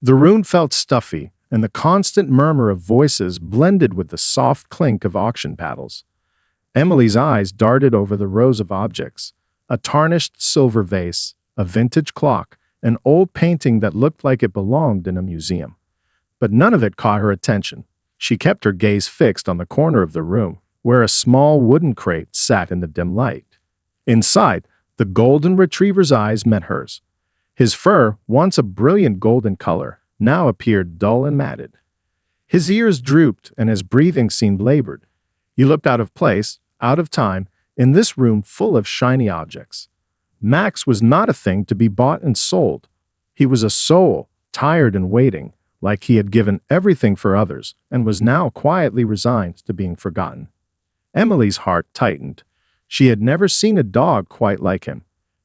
The room felt stuffy, and the constant murmur of voices blended with the soft clink of auction paddles. Emily's eyes darted over the rows of objects: a tarnished silver vase, a vintage clock, an old painting that looked like it belonged in a museum. But none of it caught her attention. She kept her gaze fixed on the corner of the room, where a small wooden crate sat in the dim light. Inside, the golden retriever's eyes met hers. His fur, once a brilliant golden color, now appeared dull and matted. His ears drooped and his breathing seemed labored. He looked out of place, out of time, in this room full of shiny objects. Max was not a thing to be bought and sold. He was a soul, tired and waiting, like he had given everything for others and was now quietly resigned to being forgotten. Emily's heart tightened. She had never seen a dog quite like him.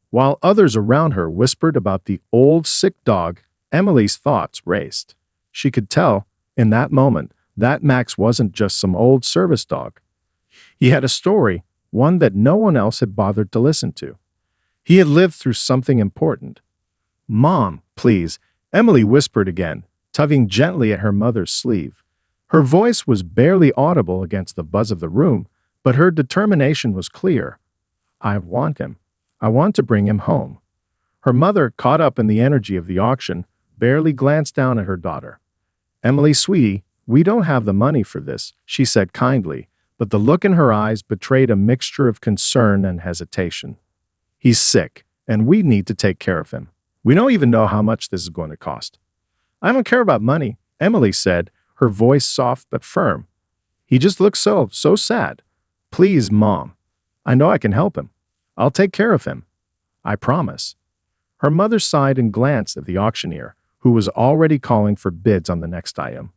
While others around her whispered about the old sick dog, Emily's thoughts raced. She could tell, in that moment, that Max wasn't just some old service dog. He had a story, one that no one else had bothered to listen to. He had lived through something important. "Mom, please," Emily whispered again, tugging gently at her mother's sleeve. Her voice was barely audible against the buzz of the room, but her determination was clear. "I want him. I want to bring him home." Her mother, caught up in the energy of the auction, barely glanced down at her daughter. "Emily, sweetie, we don't have the money for this," she said kindly, but the look in her eyes betrayed a mixture of concern and hesitation. "He's sick, and we need to take care of him. We don't even know how much this is going to cost." "I don't care about money," Emily said, her voice soft but firm. "He just looks so sad. Please, Mom. I know I can help him. I'll take care of him. I promise." Her mother sighed and glanced at the auctioneer, who was already calling for bids on the next item.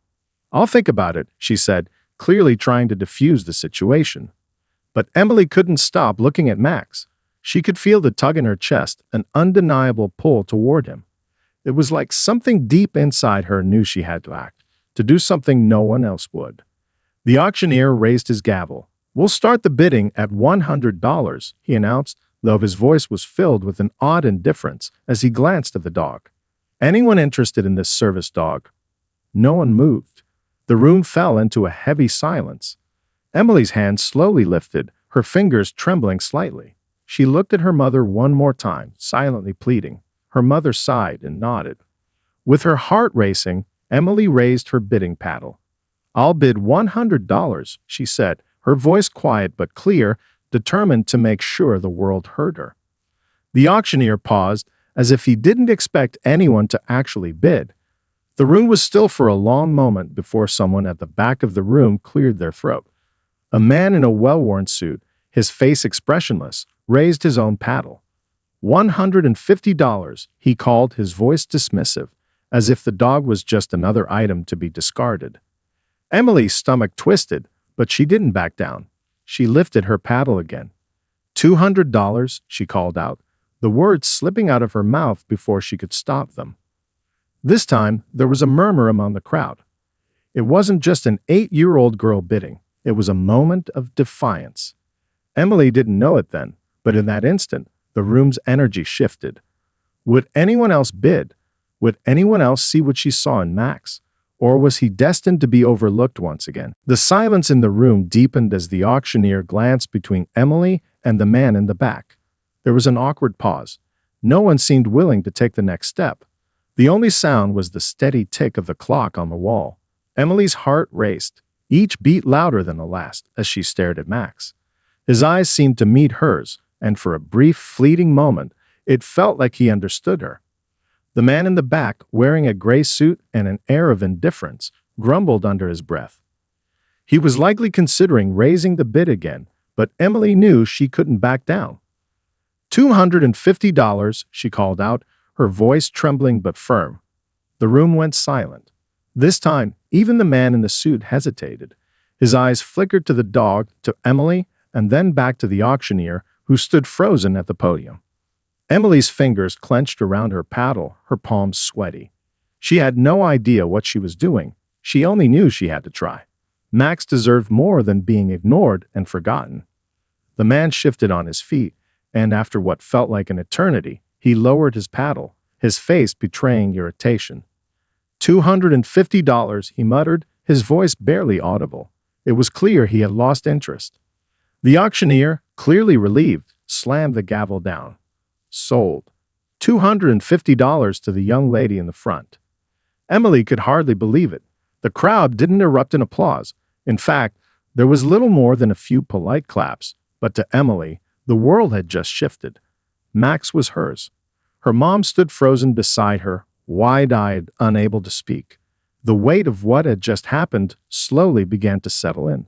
"I'll think about it," she said, clearly trying to defuse the situation. But Emily couldn't stop looking at Max. She could feel the tug in her chest, an undeniable pull toward him. It was like something deep inside her knew she had to act, to do something no one else would. The auctioneer raised his gavel. "We'll start the bidding at $100, he announced, though his voice was filled with an odd indifference as he glanced at the dog. "Anyone interested in this service dog?" No one moved. The room fell into a heavy silence. Emily's hand slowly lifted, her fingers trembling slightly. She looked at her mother one more time, silently pleading. Her mother sighed and nodded. With her heart racing, Emily raised her bidding paddle. "I'll bid $100, she said, her voice quiet but clear, determined to make sure the world heard her. The auctioneer paused, as if he didn't expect anyone to actually bid. The room was still for a long moment before someone at the back of the room cleared their throat. A man in a well-worn suit, his face expressionless, raised his own paddle. $150, he called, his voice dismissive, as if the dog was just another item to be discarded. Emily's stomach twisted, but she didn't back down. She lifted her paddle again. $200, she called out, the words slipping out of her mouth before she could stop them. This time, there was a murmur among the crowd. It wasn't just an 8-year-old girl bidding. It was a moment of defiance. Emily didn't know it then, but in that instant, the room's energy shifted. Would anyone else bid? Would anyone else see what she saw in Max? Or was he destined to be overlooked once again? The silence in the room deepened as the auctioneer glanced between Emily and the man in the back. There was an awkward pause. No one seemed willing to take the next step. The only sound was the steady tick of the clock on the wall. Emily's heart raced, each beat louder than the last, as she stared at Max. His eyes seemed to meet hers, and for a brief, fleeting moment, it felt like he understood her. The man in the back, wearing a gray suit and an air of indifference, grumbled under his breath. He was likely considering raising the bid again, but Emily knew she couldn't back down. $250, she called out, her voice trembling but firm. The room went silent. This time, even the man in the suit hesitated. His eyes flickered to the dog, to Emily, and then back to the auctioneer, who stood frozen at the podium. Emily's fingers clenched around her paddle, her palms sweaty. She had no idea what she was doing. She only knew she had to try. Max deserved more than being ignored and forgotten. The man shifted on his feet, and after what felt like an eternity, he lowered his paddle, his face betraying irritation. $250, he muttered, his voice barely audible. It was clear he had lost interest. The auctioneer, clearly relieved, slammed the gavel down. Sold. $250 to the young lady in the front. Emily could hardly believe it. The crowd didn't erupt in applause. In fact, there was little more than a few polite claps, but to Emily, the world had just shifted. Max was hers. Her mom stood frozen beside her, wide-eyed, unable to speak. The weight of what had just happened slowly began to settle in.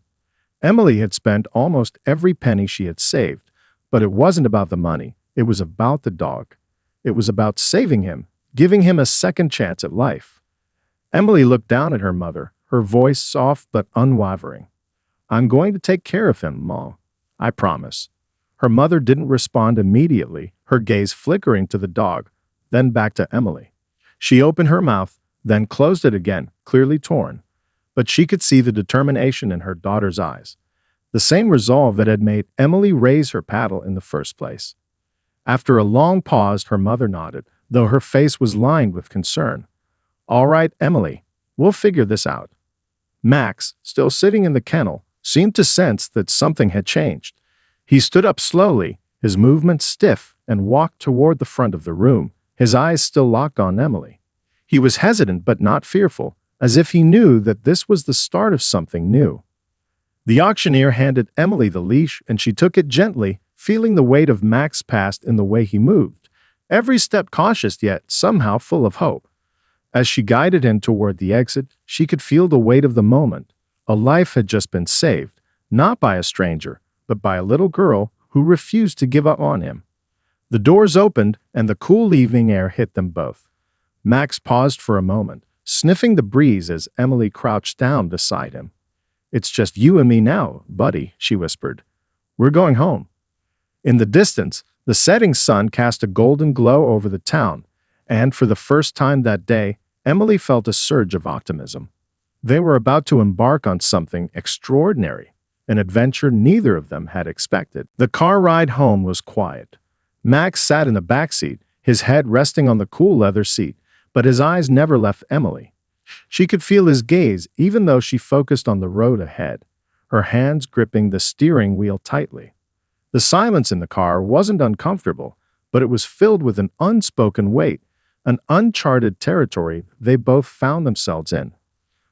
Emily had spent almost every penny she had saved, but it wasn't about the money. It was about the dog. It was about saving him, giving him a second chance at life. Emily looked down at her mother, her voice soft but unwavering. "I'm going to take care of him, Mom. I promise." Her mother didn't respond immediately, her gaze flickering to the dog, then back to Emily. She opened her mouth, then closed it again, clearly torn. But she could see the determination in her daughter's eyes, the same resolve that had made Emily raise her paddle in the first place. After a long pause, her mother nodded, though her face was lined with concern. "All right, Emily, we'll figure this out." Max, still sitting in the kennel, seemed to sense that something had changed. He stood up slowly, his movements stiff, and walked toward the front of the room, his eyes still locked on Emily. He was hesitant but not fearful, as if he knew that this was the start of something new. The auctioneer handed Emily the leash, and she took it gently, feeling the weight of Max past in the way he moved, every step cautious yet somehow full of hope. As she guided him toward the exit, she could feel the weight of the moment. A life had just been saved, not by a stranger, but by a little girl who refused to give up on him. The doors opened, and the cool evening air hit them both. Max paused for a moment, sniffing the breeze as Emily crouched down beside him. "It's just you and me now, buddy," she whispered. "We're going home." In the distance, the setting sun cast a golden glow over the town, and for the first time that day, Emily felt a surge of optimism. They were about to embark on something extraordinary, an adventure neither of them had expected. The car ride home was quiet. Max sat in the back seat, his head resting on the cool leather seat, but his eyes never left Emily. She could feel his gaze even though she focused on the road ahead, her hands gripping the steering wheel tightly. The silence in the car wasn't uncomfortable, but it was filled with an unspoken weight, an uncharted territory they both found themselves in.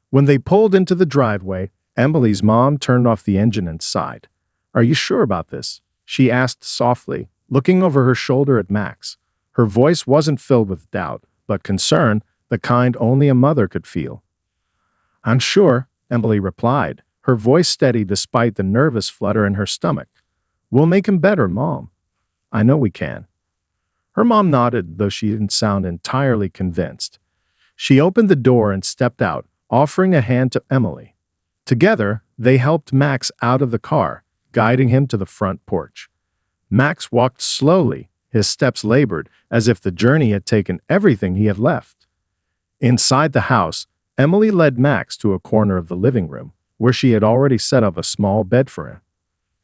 When they pulled into the driveway, Emily's mom turned off the engine and sighed. "Are you sure about this?" she asked softly, looking over her shoulder at Max. Her voice wasn't filled with doubt, but concern, the kind only a mother could feel. "I'm sure," Emily replied, her voice steady despite the nervous flutter in her stomach. "We'll make him better, Mom. I know we can." Her mom nodded, though she didn't sound entirely convinced. She opened the door and stepped out, offering a hand to Emily. Together, they helped Max out of the car, guiding him to the front porch. Max walked slowly, his steps labored, as if the journey had taken everything he had left. Inside the house, Emily led Max to a corner of the living room, where she had already set up a small bed for him.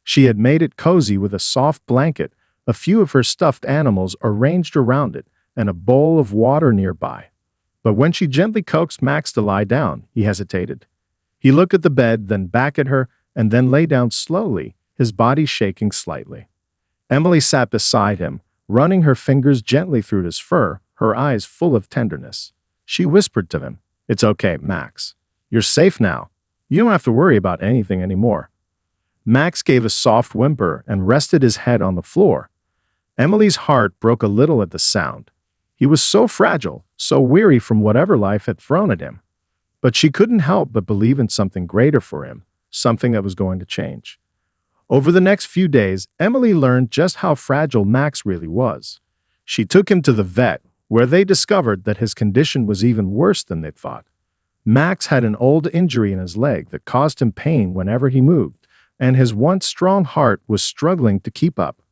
She had made it cozy with a soft blanket, a few of her stuffed animals arranged around it, and a bowl of water nearby. But when she gently coaxed Max to lie down, he hesitated. He looked at the bed, then back at her, and then lay down slowly, his body shaking slightly. Emily sat beside him, running her fingers gently through his fur, her eyes full of tenderness. She whispered to him, "It's okay, Max. You're safe now. You don't have to worry about anything anymore." Max gave a soft whimper and rested his head on the floor. Emily's heart broke a little at the sound. He was so fragile, so weary from whatever life had thrown at him. But she couldn't help but believe in something greater for him, something that was going to change. Over the next few days, Emily learned just how fragile Max really was. She took him to the vet, where they discovered that his condition was even worse than they thought. Max had an old injury in his leg that caused him pain whenever he moved, and his once strong heart was struggling to keep up.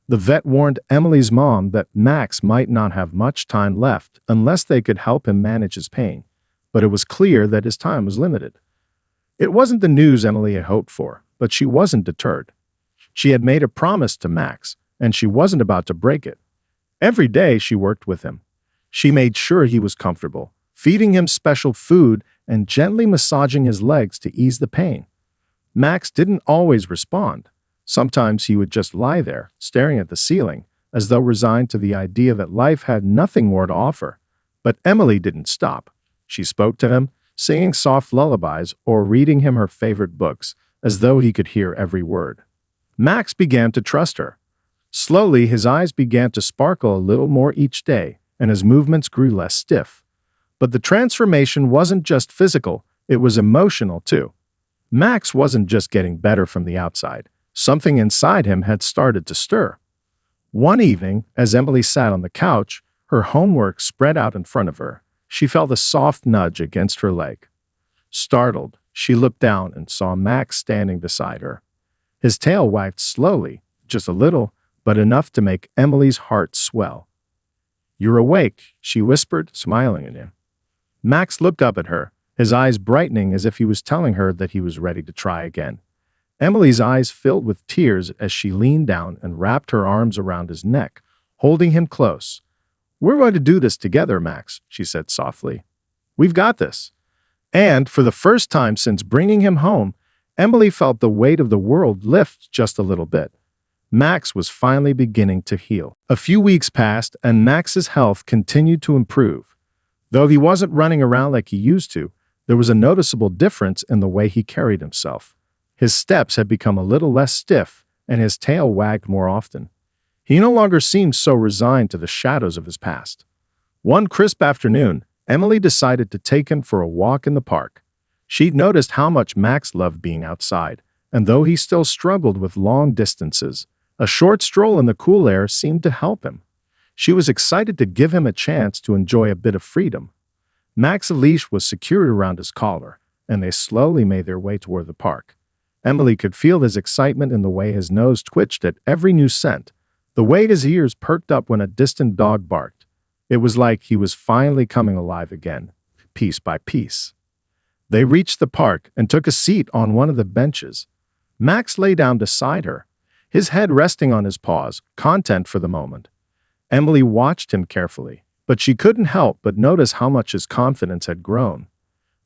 The vet warned Emily's mom that Max might not have much time left unless they could help him manage his pain, but it was clear that his time was limited. It wasn't the news Emily had hoped for, but she wasn't deterred. She had made a promise to Max, and she wasn't about to break it. Every day she worked with him. She made sure he was comfortable, feeding him special food and gently massaging his legs to ease the pain. Max didn't always respond. Sometimes he would just lie there, staring at the ceiling, as though resigned to the idea that life had nothing more to offer. But Emily didn't stop. She spoke to him, singing soft lullabies or reading him her favorite books, as though he could hear every word. Max began to trust her. Slowly, his eyes began to sparkle a little more each day, and his movements grew less stiff. But the transformation wasn't just physical, it was emotional too. Max wasn't just getting better from the outside. Something inside him had started to stir. One evening, as Emily sat on the couch, her homework spread out in front of her, she felt a soft nudge against her leg. Startled, she looked down and saw Max standing beside her. His tail wagged slowly, just a little, but enough to make Emily's heart swell. "You're awake," she whispered, smiling at him. Max looked up at her, his eyes brightening as if he was telling her that he was ready to try again. Emily's eyes filled with tears as she leaned down and wrapped her arms around his neck, holding him close. "We're going to do this together, Max," she said softly. "We've got this." And for the first time since bringing him home, Emily felt the weight of the world lift just a little bit. Max was finally beginning to heal. A few weeks passed, and Max's health continued to improve. Though he wasn't running around like he used to, there was a noticeable difference in the way he carried himself. His steps had become a little less stiff, and his tail wagged more often. He no longer seemed so resigned to the shadows of his past. One crisp afternoon, Emily decided to take him for a walk in the park. She'd noticed how much Max loved being outside, and though he still struggled with long distances, a short stroll in the cool air seemed to help him. She was excited to give him a chance to enjoy a bit of freedom. Max's leash was secured around his collar, and they slowly made their way toward the park. Emily could feel his excitement in the way his nose twitched at every new scent, the way his ears perked up when a distant dog barked. It was like he was finally coming alive again, piece by piece. They reached the park and took a seat on one of the benches. Max lay down beside her, his head resting on his paws, content for the moment. Emily watched him carefully, but she couldn't help but notice how much his confidence had grown.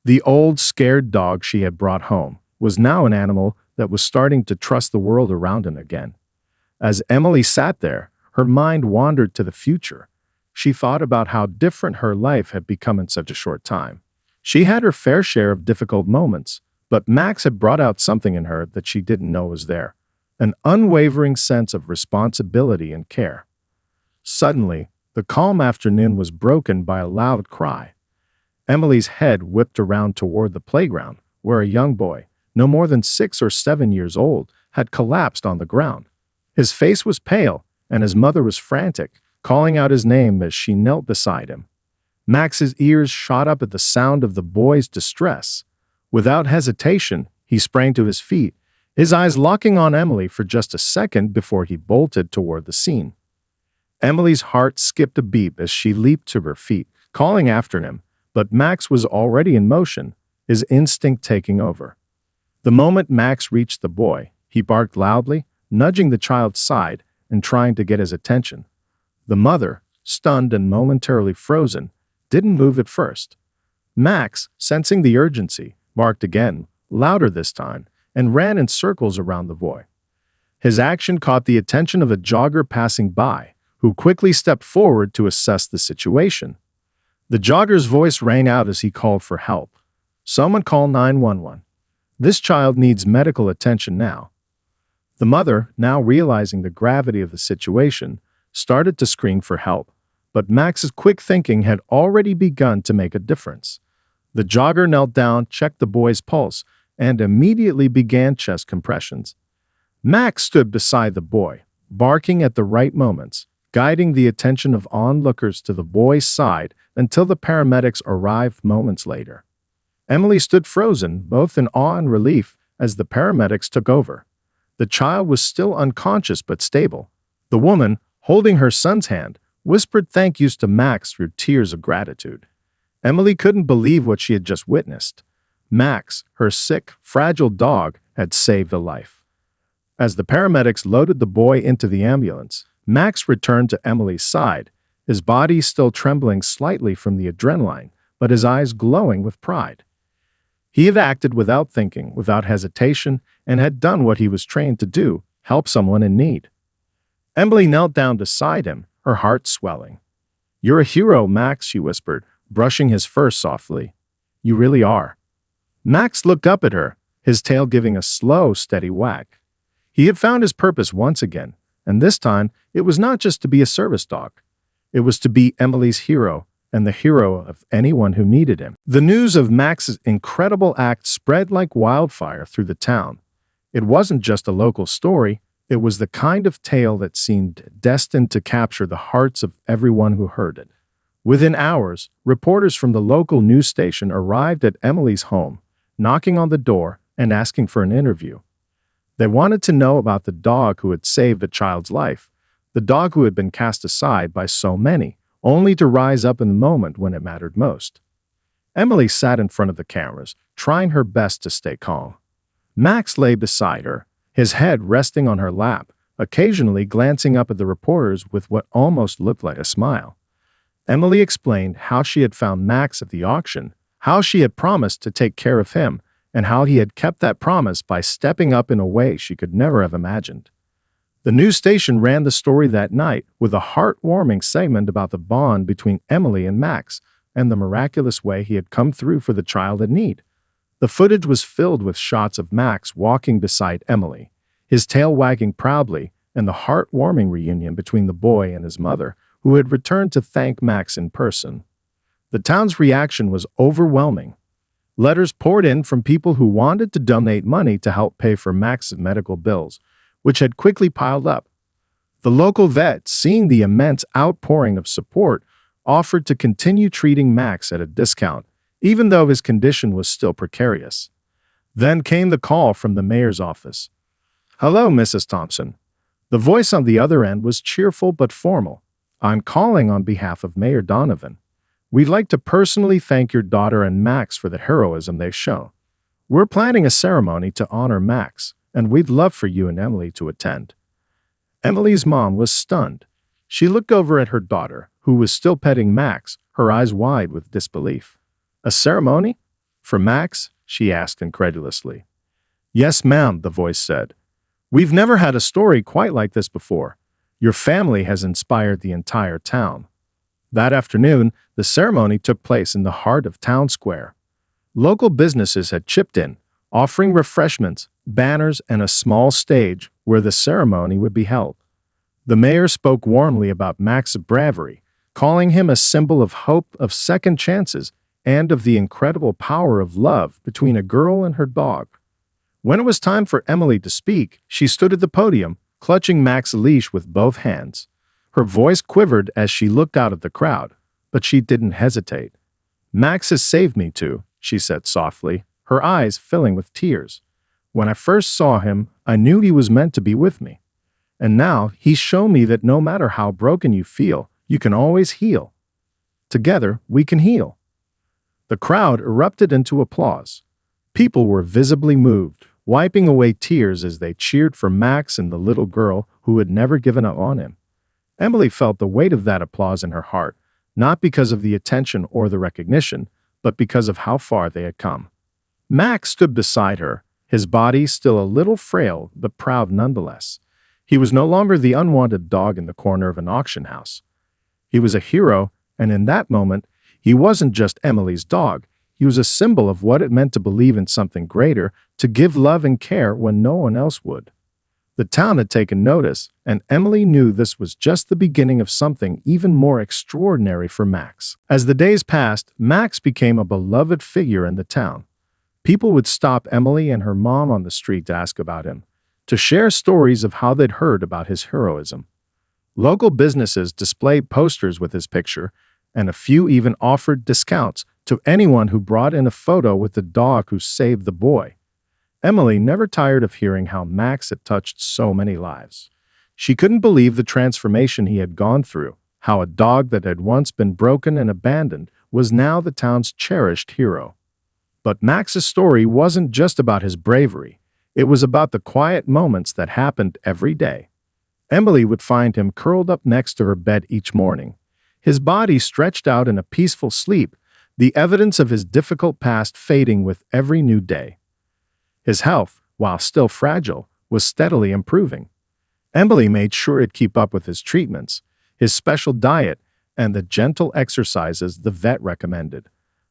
The old, scared dog she had brought home was now an animal that was starting to trust the world around him again. As Emily sat there, her mind wandered to the future. She thought about how different her life had become in such a short time. She had her fair share of difficult moments, but Max had brought out something in her that she didn't know was there, an unwavering sense of responsibility and care. Suddenly, the calm afternoon was broken by a loud cry. Emily's head whipped around toward the playground, where a young boy, no more than 6 or 7 years old, had collapsed on the ground. His face was pale, and his mother was frantic, calling out his name as she knelt beside him. Max's ears shot up at the sound of the boy's distress. Without hesitation, he sprang to his feet, his eyes locking on Emily for just a second before he bolted toward the scene. Emily's heart skipped a beat as she leaped to her feet, calling after him, but Max was already in motion, his instinct taking over. The moment Max reached the boy, he barked loudly, nudging the child's side and trying to get his attention. The mother, stunned and momentarily frozen, didn't move at first. Max, sensing the urgency, barked again, louder this time, and ran in circles around the boy. His action caught the attention of a jogger passing by, who quickly stepped forward to assess the situation. The jogger's voice rang out as he called for help. "Someone call 911. This child needs medical attention now." The mother, now realizing the gravity of the situation, started to scream for help, but Max's quick thinking had already begun to make a difference. The jogger knelt down, checked the boy's pulse, and immediately began chest compressions. Max stood beside the boy, barking at the right moments, guiding the attention of onlookers to the boy's side until the paramedics arrived moments later. Emily stood frozen, both in awe and relief, as the paramedics took over. The child was still unconscious but stable. The woman, holding her son's hand, whispered thank yous to Max through tears of gratitude. Emily couldn't believe what she had just witnessed. Max, her sick, fragile dog, had saved a life. As the paramedics loaded the boy into the ambulance, Max returned to Emily's side, his body still trembling slightly from the adrenaline, but his eyes glowing with pride. He had acted without thinking, without hesitation, and had done what he was trained to do, help someone in need. Emily knelt down beside him, her heart swelling. "You're a hero, Max," she whispered, brushing his fur softly. "You really are." Max looked up at her, his tail giving a slow, steady wag. He had found his purpose once again, and this time it was not just to be a service dog. It was to be Emily's hero and the hero of anyone who needed him. The news of Max's incredible act spread like wildfire through the town. It wasn't just a local story, it was the kind of tale that seemed destined to capture the hearts of everyone who heard it. Within hours, reporters from the local news station arrived at Emily's home, knocking on the door and asking for an interview. They wanted to know about the dog who had saved a child's life, the dog who had been cast aside by so many, only to rise up in the moment when it mattered most. Emily sat in front of the cameras, trying her best to stay calm. Max lay beside her, his head resting on her lap, occasionally glancing up at the reporters with what almost looked like a smile. Emily explained how she had found Max at the auction, how she had promised to take care of him, and how he had kept that promise by stepping up in a way she could never have imagined. The news station ran the story that night with a heartwarming segment about the bond between Emily and Max and the miraculous way he had come through for the child in need. The footage was filled with shots of Max walking beside Emily, his tail wagging proudly, and the heartwarming reunion between the boy and his mother, who had returned to thank Max in person. The town's reaction was overwhelming. Letters poured in from people who wanted to donate money to help pay for Max's medical bills, which had quickly piled up. The local vet, seeing the immense outpouring of support, offered to continue treating Max at a discount, even though his condition was still precarious. Then came the call from the mayor's office. "Hello, Mrs. Thompson." The voice on the other end was cheerful but formal. "I'm calling on behalf of Mayor Donovan. We'd like to personally thank your daughter and Max for the heroism they've shown. We're planning a ceremony to honor Max, and we'd love for you and Emily to attend." Emily's mom was stunned. She looked over at her daughter, who was still petting Max, her eyes wide with disbelief. "A ceremony? For Max?" she asked incredulously. "Yes, ma'am," the voice said. "We've never had a story quite like this before. Your family has inspired the entire town." That afternoon, the ceremony took place in the heart of Town Square. Local businesses had chipped in, offering refreshments, banners, and a small stage where the ceremony would be held. The mayor spoke warmly about Max's bravery, calling him a symbol of hope, of second chances, and of the incredible power of love between a girl and her dog. When it was time for Emily to speak, she stood at the podium, clutching Max's leash with both hands. Her voice quivered as she looked out at the crowd, but she didn't hesitate. "Max has saved me too," she said softly, her eyes filling with tears. "When I first saw him, I knew he was meant to be with me. And now he's shown me that no matter how broken you feel, you can always heal. Together, we can heal." The crowd erupted into applause. People were visibly moved, wiping away tears as they cheered for Max and the little girl who had never given up on him. Emily felt the weight of that applause in her heart, not because of the attention or the recognition, but because of how far they had come. Max stood beside her, his body still a little frail but proud nonetheless. He was no longer the unwanted dog in the corner of an auction house. He was a hero, and in that moment, he wasn't just Emily's dog. He was a symbol of what it meant to believe in something greater, to give love and care when no one else would. The town had taken notice, and Emily knew this was just the beginning of something even more extraordinary for Max. As the days passed, Max became a beloved figure in the town. People would stop Emily and her mom on the street to ask about him, to share stories of how they'd heard about his heroism. Local businesses displayed posters with his picture, and a few even offered discounts to anyone who brought in a photo with the dog who saved the boy. Emily never tired of hearing how Max had touched so many lives. She couldn't believe the transformation he had gone through, how a dog that had once been broken and abandoned was now the town's cherished hero. But Max's story wasn't just about his bravery. It was about the quiet moments that happened every day. Emily would find him curled up next to her bed each morning, his body stretched out in a peaceful sleep, the evidence of his difficult past fading with every new day. His health, while still fragile, was steadily improving. Emily made sure to keep up with his treatments, his special diet, and the gentle exercises the vet recommended.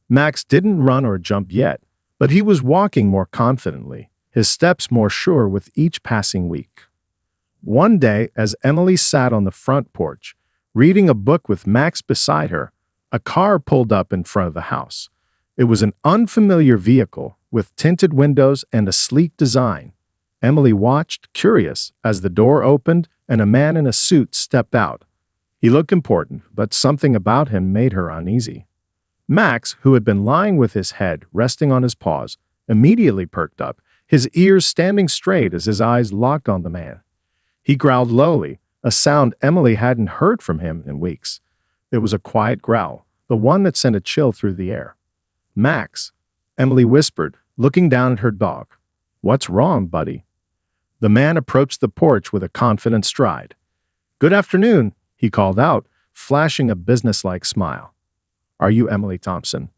Max didn't run or jump yet, but he was walking more confidently, his steps more sure with each passing week. One day, as Emily sat on the front porch, reading a book with Max beside her, a car pulled up in front of the house. It was an unfamiliar vehicle with tinted windows and a sleek design. Emily watched, curious, as the door opened and a man in a suit stepped out. He looked important, but something about him made her uneasy. Max, who had been lying with his head resting on his paws, immediately perked up, his ears standing straight as his eyes locked on the man. He growled lowly, a sound Emily hadn't heard from him in weeks. It was a quiet growl, the one that sent a chill through the air. "Max," Emily whispered, looking down at her dog. "What's wrong, buddy?" The man approached the porch with a confident stride. "Good afternoon," he called out, flashing a businesslike smile. "Are you Emily Thompson?"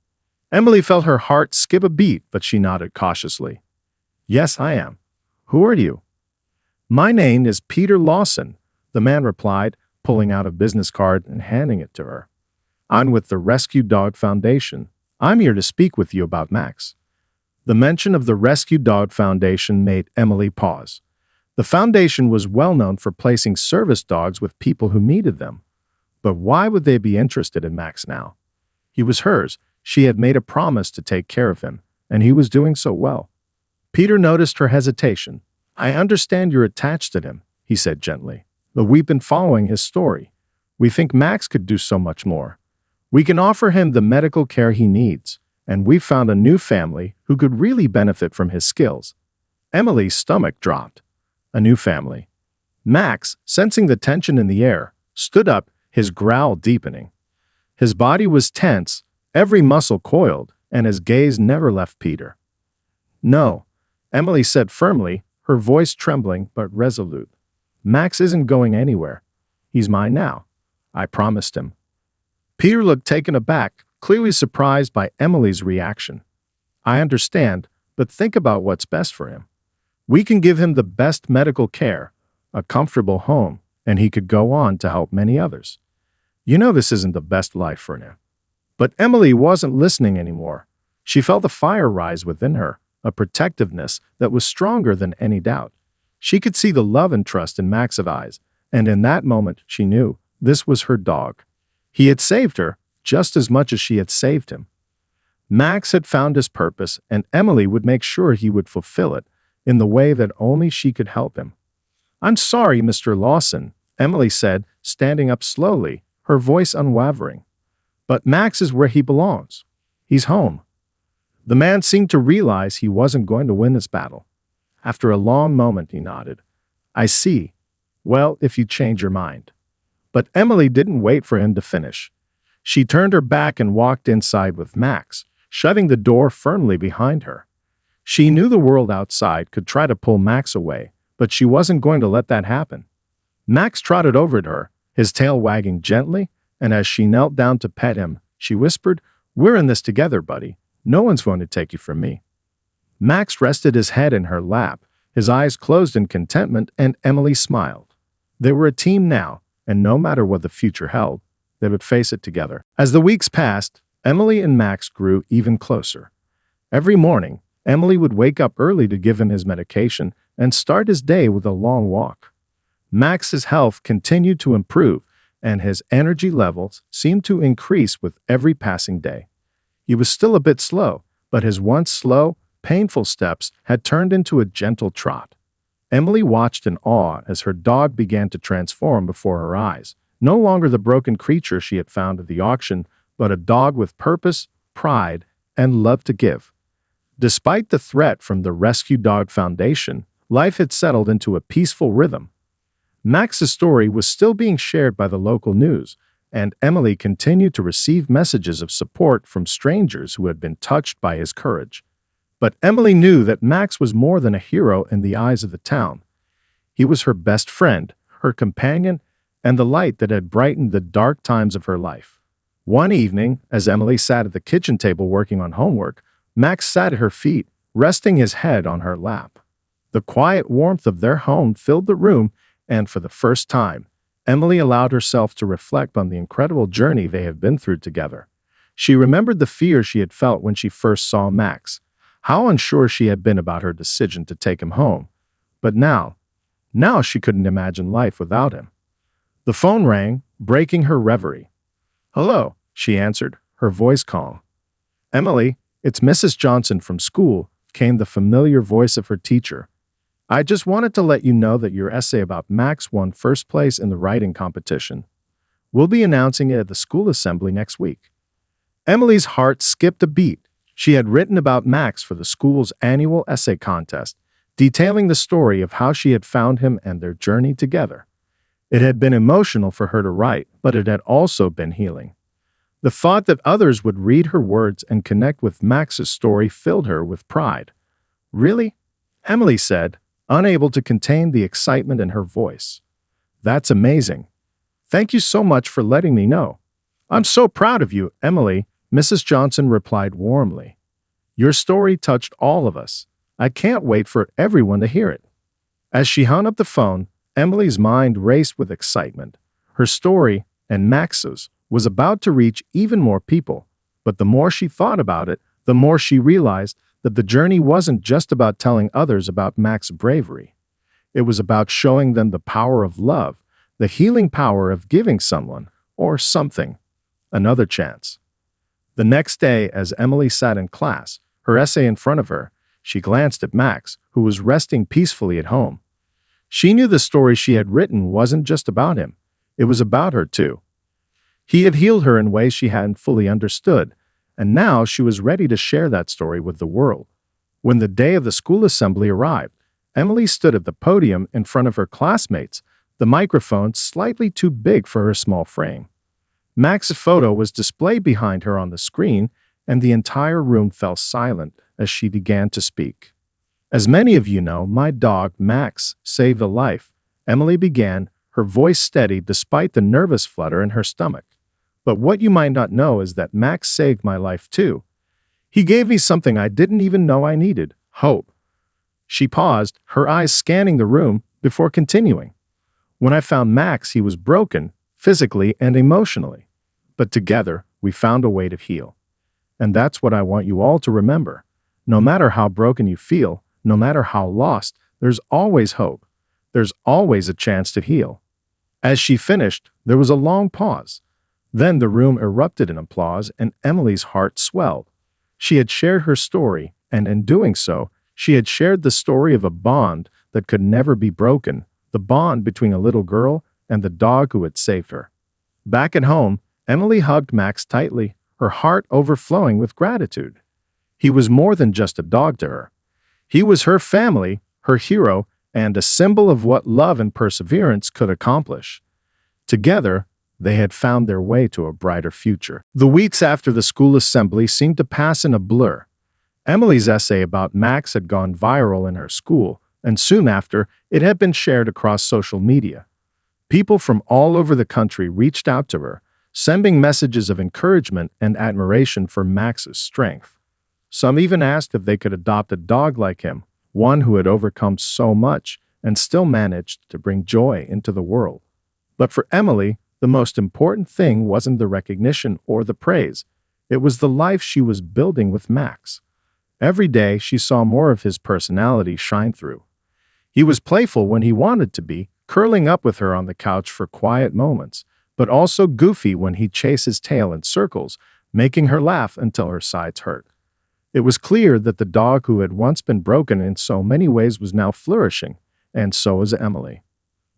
Emily felt her heart skip a beat, but she nodded cautiously. "Yes, I am. Who are you?" "My name is Peter Lawson," the man replied, pulling out a business card and handing it to her. "I'm with the Rescue Dog Foundation. I'm here to speak with you about Max." The mention of the Rescue Dog Foundation made Emily pause. The foundation was well known for placing service dogs with people who needed them. But why would they be interested in Max now? He was hers. She had made a promise to take care of him, and he was doing so well. Peter noticed her hesitation. "I understand you're attached to him," he said gently, "but we've been following his story. We think Max could do so much more. We can offer him the medical care he needs, and we've found a new family who could really benefit from his skills." Emily's stomach dropped. A new family. Max, sensing the tension in the air, stood up, his growl deepening. His body was tense, every muscle coiled, and his gaze never left Peter. "No," Emily said firmly, her voice trembling but resolute. "Max isn't going anywhere. He's mine now. I promised him." Peter looked taken aback, clearly surprised by Emily's reaction. "I understand, but think about what's best for him. We can give him the best medical care, a comfortable home, and he could go on to help many others. You know this isn't the best life for him." But Emily wasn't listening anymore. She felt a fire rise within her, a protectiveness that was stronger than any doubt. She could see the love and trust in Max's eyes, and in that moment she knew this was her dog. He had saved her just as much as she had saved him. Max had found his purpose, and Emily would make sure he would fulfill it in the way that only she could help him. "I'm sorry, Mr. Lawson," Emily said, standing up slowly, her voice unwavering. "But Max is where he belongs. He's home." The man seemed to realize he wasn't going to win this battle. After a long moment, he nodded. "I see. Well, if you change your mind." But Emily didn't wait for him to finish. She turned her back and walked inside with Max, shutting the door firmly behind her. She knew the world outside could try to pull Max away, but she wasn't going to let that happen. Max trotted over to her, his tail wagging gently, and as she knelt down to pet him, she whispered, "We're in this together, buddy. No one's going to take you from me." Max rested his head in her lap, his eyes closed in contentment, and Emily smiled. They were a team now, and no matter what the future held, they would face it together. As the weeks passed, Emily and Max grew even closer. Every morning, Emily would wake up early to give him his medication and start his day with a long walk. Max's health continued to improve, and his energy levels seemed to increase with every passing day. He was still a bit slow, but his once slow, painful steps had turned into a gentle trot. Emily watched in awe as her dog began to transform before her eyes, no longer the broken creature she had found at the auction, but a dog with purpose, pride, and love to give. Despite the threat from the Rescue Dog Foundation, life had settled into a peaceful rhythm. Max's story was still being shared by the local news, and Emily continued to receive messages of support from strangers who had been touched by his courage. But Emily knew that Max was more than a hero in the eyes of the town. He was her best friend, her companion, and the light that had brightened the dark times of her life. One evening, as Emily sat at the kitchen table working on homework, Max sat at her feet, resting his head on her lap. The quiet warmth of their home filled the room, and for the first time, Emily allowed herself to reflect on the incredible journey they had been through together. She remembered the fear she had felt when she first saw Max, how unsure she had been about her decision to take him home. But now she couldn't imagine life without him. The phone rang, breaking her reverie. "Hello," she answered, her voice calm. "Emily, it's Mrs. Johnson from school," came the familiar voice of her teacher. "I just wanted to let you know that your essay about Max won first place in the writing competition. We'll be announcing it at the school assembly next week." Emily's heart skipped a beat. She had written about Max for the school's annual essay contest, detailing the story of how she had found him and their journey together. It had been emotional for her to write, but it had also been healing. The thought that others would read her words and connect with Max's story filled her with pride. "Really?" Emily said, unable to contain the excitement in her voice. "That's amazing. Thank you so much for letting me know." "I'm so proud of you, Emily," Mrs. Johnson replied warmly. "Your story touched all of us. I can't wait for everyone to hear it." As she hung up the phone, Emily's mind raced with excitement. Her story, and Max's, was about to reach even more people, but the more she thought about it, the more she realized that the journey wasn't just about telling others about Max's bravery. It was about showing them the power of love, the healing power of giving someone, or something, another chance. The next day, as Emily sat in class, her essay in front of her, she glanced at Max, who was resting peacefully at home. She knew the story she had written wasn't just about him. It was about her, too. He had healed her in ways she hadn't fully understood, and now she was ready to share that story with the world. When the day of the school assembly arrived, Emily stood at the podium in front of her classmates, the microphone slightly too big for her small frame. Max's photo was displayed behind her on the screen, and the entire room fell silent as she began to speak. "As many of you know, my dog, Max, saved a life," Emily began, her voice steady despite the nervous flutter in her stomach. "But what you might not know is that Max saved my life too. He gave me something I didn't even know I needed, hope." She paused, her eyes scanning the room, before continuing. "When I found Max, he was broken, physically and emotionally. But together, we found a way to heal. And that's what I want you all to remember. No matter how broken you feel, no matter how lost, there's always hope. There's always a chance to heal." As she finished, there was a long pause. Then the room erupted in applause and Emily's heart swelled. She had shared her story, and in doing so, she had shared the story of a bond that could never be broken, the bond between a little girl and the dog who had saved her. Back at home, Emily hugged Max tightly, her heart overflowing with gratitude. He was more than just a dog to her. He was her family, her hero, and a symbol of what love and perseverance could accomplish. Together, they had found their way to a brighter future. The weeks after the school assembly seemed to pass in a blur. Emily's essay about Max had gone viral in her school, and soon after, it had been shared across social media. People from all over the country reached out to her, sending messages of encouragement and admiration for Max's strength. Some even asked if they could adopt a dog like him, one who had overcome so much and still managed to bring joy into the world. But for Emily, the most important thing wasn't the recognition or the praise. It was the life she was building with Max. Every day, she saw more of his personality shine through. He was playful when he wanted to be, curling up with her on the couch for quiet moments, but also goofy when he'd chase his tail in circles, making her laugh until her sides hurt. It was clear that the dog who had once been broken in so many ways was now flourishing, and so was Emily.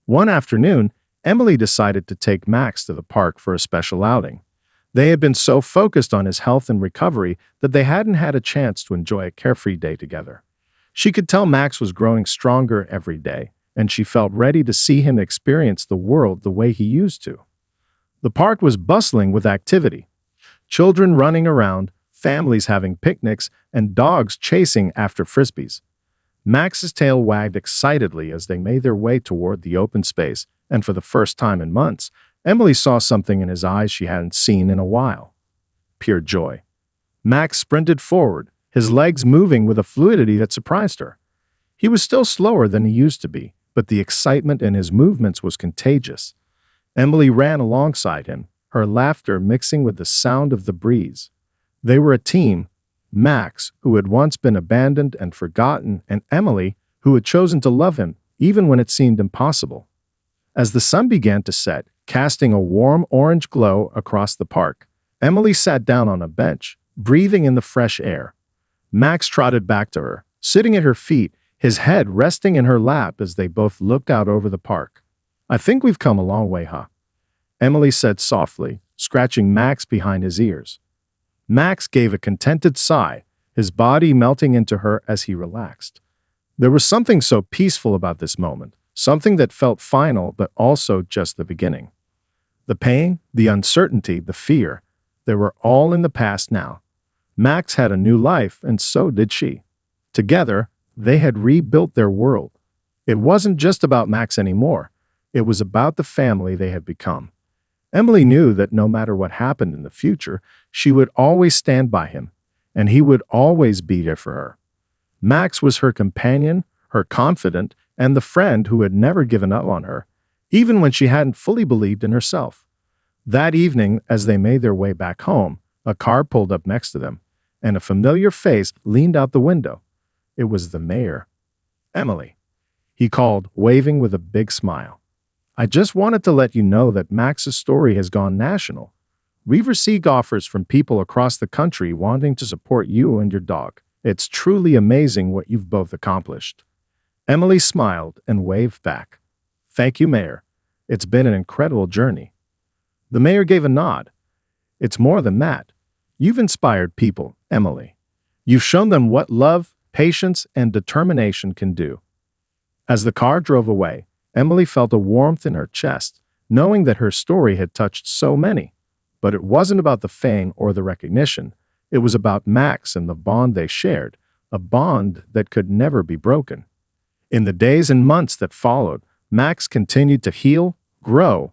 One afternoon, Emily decided to take Max to the park for a special outing. They had been so focused on his health and recovery that they hadn't had a chance to enjoy a carefree day together. She could tell Max was growing stronger every day, and she felt ready to see him experience the world the way he used to. The park was bustling with activity. Children running around, families having picnics, and dogs chasing after frisbees. Max's tail wagged excitedly as they made their way toward the open space, and for the first time in months, Emily saw something in his eyes she hadn't seen in a while. Pure joy. Max sprinted forward, his legs moving with a fluidity that surprised her. He was still slower than he used to be, but the excitement in his movements was contagious. Emily ran alongside him, her laughter mixing with the sound of the breeze. They were a team, Max, who had once been abandoned and forgotten, and Emily, who had chosen to love him even when it seemed impossible. As the sun began to set, casting a warm orange glow across the park, Emily sat down on a bench, breathing in the fresh air. Max trotted back to her, sitting at her feet, his head resting in her lap as they both looked out over the park. "I think we've come a long way, huh?" Emily said softly, scratching Max behind his ears. Max gave a contented sigh, his body melting into her as he relaxed. There was something so peaceful about this moment, something that felt final but also just the beginning. The pain, the uncertainty, the fear, they were all in the past now. Max had a new life, and so did she. Together, they had rebuilt their world. It wasn't just about Max anymore. It was about the family they had become. Emily knew that no matter what happened in the future, she would always stand by him, and he would always be there for her. Max was her companion, her confidant, and the friend who had never given up on her, even when she hadn't fully believed in herself. That evening, as they made their way back home, a car pulled up next to them, and a familiar face leaned out the window. It was the mayor. "Emily," he called, waving with a big smile. "I just wanted to let you know that Max's story has gone national. We've received offers from people across the country wanting to support you and your dog. It's truly amazing what you've both accomplished." Emily smiled and waved back. "Thank you, Mayor. It's been an incredible journey." The mayor gave a nod. "It's more than that. You've inspired people, Emily. You've shown them what love, patience, and determination can do." As the car drove away, Emily felt a warmth in her chest, knowing that her story had touched so many. But it wasn't about the fame or the recognition. It was about Max and the bond they shared, a bond that could never be broken. In the days and months that followed, Max continued to heal, grow,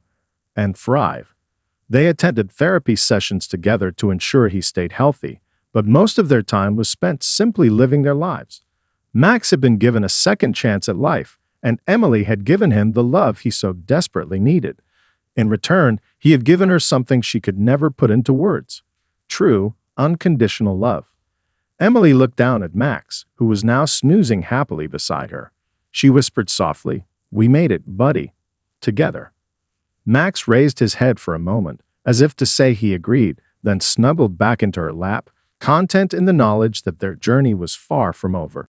and thrive. They attended therapy sessions together to ensure he stayed healthy, but most of their time was spent simply living their lives. Max had been given a second chance at life, and Emily had given him the love he so desperately needed. In return, he had given her something she could never put into words: true, unconditional love. Emily looked down at Max, who was now snoozing happily beside her. She whispered softly, "We made it, buddy. Together." Max raised his head for a moment, as if to say he agreed, then snuggled back into her lap, content in the knowledge that their journey was far from over.